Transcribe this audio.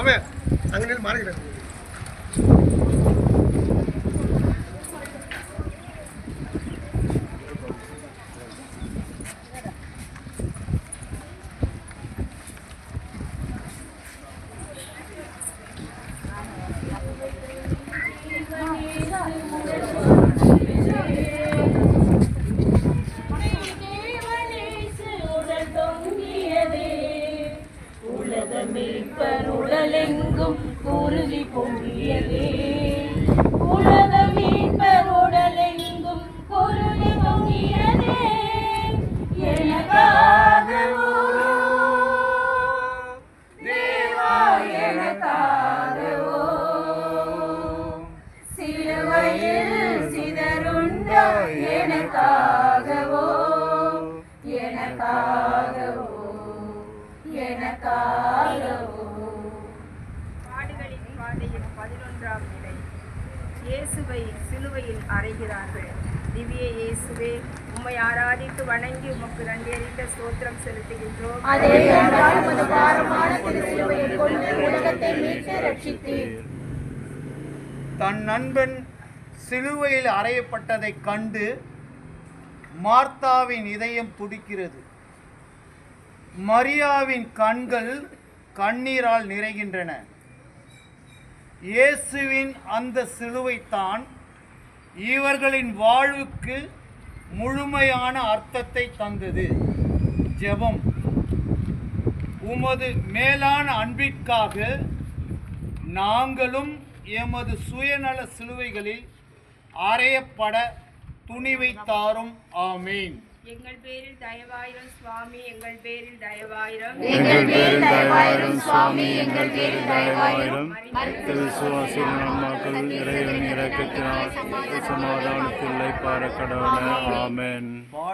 மாமே அங்கே மாறிக்கிறேன். உடலெங்கும் குருதி பொங்கியதே, உலக மீட்பர் உடலெங்கும் குருதி பொங்கியதே, எனக்காகவோ தேவா எனக்காகவோ சிலுவையில் சிதறுண்ட எனக்காகவோ எனக்காகவோ எனக்காகவோ. பாடுகளின் பாதையில் 11ஆம் நிலை. இயேசுவை சிலுவையில் அறைகிறார்கள். திவ்ய இயேசுவே, உம்மை ஆராதித்து வணங்கி உமக்கு நன்றியறிந்த ஸ்தோத்திரம் செலுத்துகின்றோம். தன் நண்பன் சிலுவையில் அறையப்பட்டதைக் கண்டு மார்த்தாவின் இதயம் துடிக்கிறது. மரியாவின் கண்கள் கண்ணீரால் நிறைகின்றன. இயேசுவின் அந்த சிலுவைத்தான் இவர்களின் வாழ்வுக்கு முழுமையான அர்த்தத்தை தந்தது. ஜெபம். உமது மேலான அன்பிற்காக நாங்களும் எமது சுயநல சிலுவைகளில் அறையப்பட துணிவை தாரும். ஆமீன். எங்கள் பேரில் தயவாயிரம் சுவாமி, எங்கள் பேரில் தயவாயிரம், எங்கள் பேரில் தயவாயிரம் சுவாமி, எங்கள் பேரில் தயவாயிரம். விசுவாசிகள் மக்கள் இறைவன் இரக்கத்தினால் சமாதானத்தில் பார கடவுளே. ஆமென்.